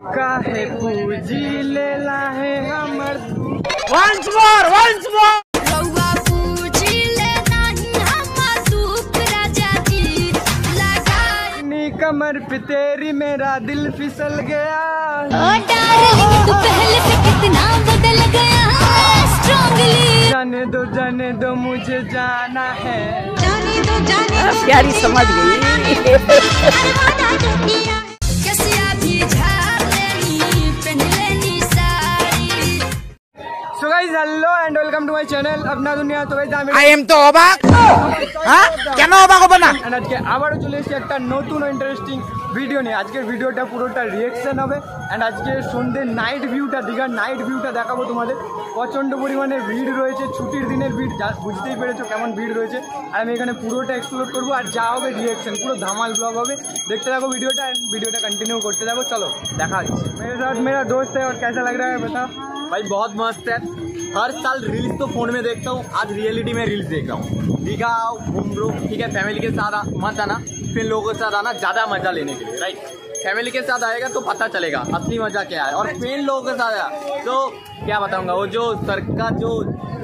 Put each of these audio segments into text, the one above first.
काहे पूजी लेला है हमर once more रउआ पूजी लेना ही हमर दुख राजा जी लगाई नी कमर पे तेरी मेरा दिल फिसल गया। ओ डार्लिंग तू पहले से कितना बदल गया स्ट्रांगली जाने दो मुझे जाना है। जाने दो प्यारी समझ गई। कैसिया भी झाड़ लेनी पहन लेनी sari. So guys hello and welcome to my channel अपना दुनिया। तो गाइस আমি I am তো অবাক। হ্যাঁ কেন অবাক হবে না? আজকে আবারও চলে এসেছি একটা নতুন ইন্টারেস্টিং ভিডিও নিয়ে। আজকের ভিডিওটা পুরোটা রিঅ্যাকশন হবে এন্ড আজকে সন্ধ্যে নাইট ভিউটা দীঘার নাইট ভিউটা দেখাবো তোমাদের। প্রচণ্ড পরিমাণে ভিড় রয়েছে, ছুটির দিনের ভিড়, বুঝতেই পেরেছো কেমন ভিড় রয়েছে। আর আমি এখানে পুরোটা এক্সপ্লোর করবো আর যা হবে রিঅ্যাকশন, পুরো ধামাল ব্লগ হবে। দেখতে থাকো ভিডিওটা एंड ভিডিওটা कंटिन्यू করতে থাকো। चलो দেখা হচ্ছে। मेरे साथ मेरा दोस्त है और कैसा लग रहा है बताओ भाई। बहुत मस्त है। हर साल रील्स तो फोन में देखता हूँ, आज रियलिटी में रील्स देख रहा हूँ। दीघा आओ, घूम लो, ठीक है। फैमिली के साथ मत आना, फिर लोगों के साथ आना ज़्यादा मजा लेने के लिए, राइट। फैमिली के साथ आएगा तो पता चलेगा असली मजा क्या है। और फिर लोगों के साथ आया तो क्या बताऊंगा, वो जो सर का जो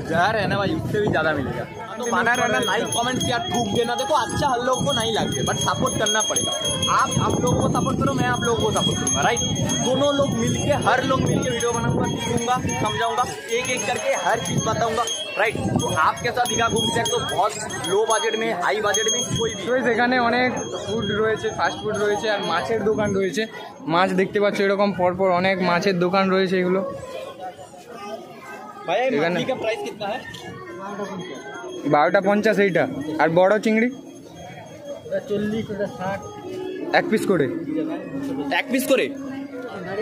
जहर है ना भाई, उससे भी ज़्यादा मिलेगा। तो बना रहना, लाइक कमेंट यार ठूक देना। देखो अच्छा हर लोगों को नहीं लगते बट सपोर्ट करना पड़ेगा। आप लोगों को सपोर्ट करो, मैं आप लोगों को सपोर्ट करूँगा, राइट। दोनों लोग मिलके, हर लोग मिलके वीडियो बनाऊंगा, सीखूंगा, समझाऊंगा, एक एक करके हर चीज़ बताऊंगा, राइट। तो आपके साथ दीघा घूमते हैं तो बहुत लो বাজেট में, হাই বাজেট में कोई भी। এখানে অনেক ফুড রয়েছে, ফাস্ট ফুড রয়েছে আর মাছের দোকান রয়েছে। মাছ দেখতে পাচ্ছ এরকম পরপর অনেক মাছের দোকান রয়েছে। এগুলো भाई मछली का प्राइस कितना है? 12.50 এইটা। আর বড় চিংড়ি 40 60 এক পিস করে। এক পিস করে।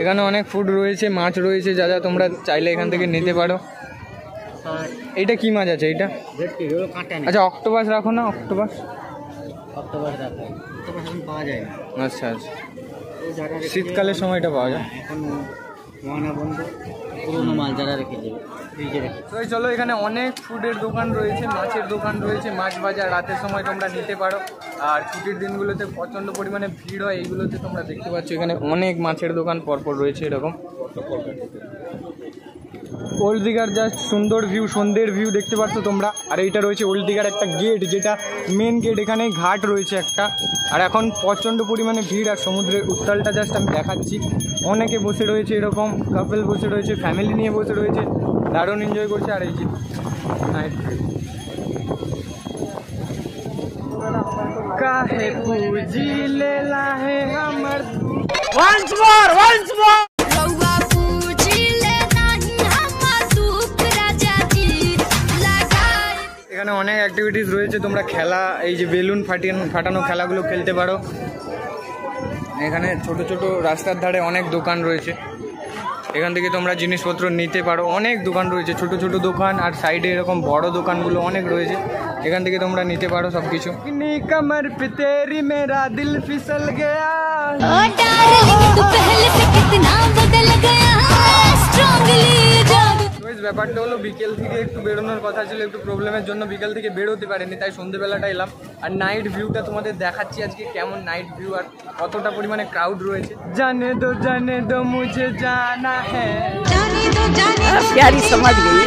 এখানে অনেক ফুড রয়েছে, মাছ রয়েছে, যা যা তোমরা চাইলে এখান থেকে নিতে পারো। এইটা কি মাছ আছে এইটা? আচ্ছা অক্টোপাস রাখো না, অক্টোপাস পাওয়া যায় না। আচ্ছা আচ্ছা, শীতকালের সময়টা পাওয়া যায়। মহানা বন্ধ, পুরোনো মাল যারা রেখে দেবে ফ্রিজে রেখে। তো চলো, এখানে অনেক ফুডের দোকান রয়েছে, মাছের দোকান রয়েছে, মাছ বাজার রাতের সময় তোমরা নিতে পারো। আর ছুটির দিনগুলোতে প্রচণ্ড পরিমাণে ভিড় হয় এইগুলোতে। তোমরা দেখতে পাচ্ছ এখানে অনেক মাছের দোকান পরপর রয়েছে এরকম। ওল্ড দীঘার জাস্ট সুন্দর ভিউ, সন্ধ্যের ভিউ দেখতে পাচ্ছ তোমরা। আর এইটা রয়েছে ওল্ড দীঘার একটা গেট, যেটা মেন গেট। এখানে ঘাট রয়েছে একটা। আর এখন প্রচণ্ড পরিমাণে ভিড় আর সমুদ্রের উত্তালটা জাস্ট আমি দেখাচ্ছি। অনেকে বসে রয়েছে এরকম, কাপল বসে রয়েছে, ফ্যামিলি নিয়ে বসে রয়েছে, দারুণ এনজয় করছে। আর এই যে নাইট কাহে पूजी लेला है हमर once more रउआ पूजी लेना ही हमर दुख राजा जी लगाई। এখানে অনেক অ্যাক্টিভিটিস রয়েছে। তোমরা খেলা, এই যে বেলুন ফাটানো খেলাগুলো খেলতে পারো। এখানে ছোট ছোট রাস্তার ধারে অনেক দোকান রয়েছে, এখান থেকে তোমরা জিনিসপত্র নিতে পারো। অনেক দোকান রয়েছে, ছোট ছোট দোকান আর সাইডে এরকম বড় দোকানগুলো অনেক রয়েছে, এখান থেকে তোমরা নিতে পারো সব কিছু। कमर पे तेरी मेरा दिल फिसल गया। ओ डार्लिंग तू पहले से कितना बदल गया स्ट्रांगली ব্যাপারটা হলো বিকেল থেকে একটু বেরোনোর কথা ছিল, একটু প্রবলেমের জন্য বিকেল থেকে বেরোতে পারিনি, তাই সন্ধ্যেবেলাটা এলাম। আর নাইট ভিউটা তোমাদের দেখাচ্ছি আজকে কেমন নাইট ভিউ আর কতটা পরিমাণে ক্রাউড রয়েছে। জানে দো মুঝে জানা হ্যাঁ। प्यारी समझ गई।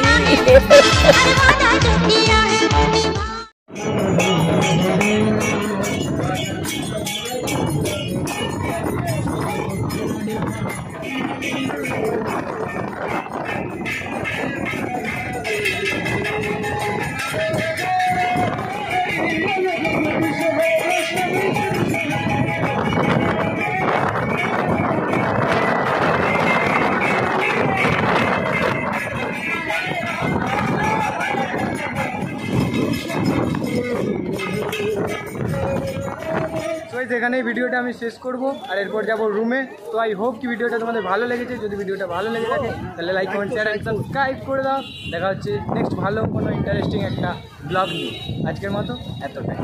এখানেই ভিডিওটা আমি শেষ করব আর এরপর যাব রুমে। তো আই হোপ কি ভিডিওটা তোমাদের ভালো লেগেছে। যদি ভিডিওটা ভালো লেগে থাকে তাহলে like comment share and subscribe করে দাও। দেখা হচ্ছে নেক্সট ভালো কোনো ইন্টারেস্টিং একটা ব্লগ নিয়ে। আজকের মতো এতটাই।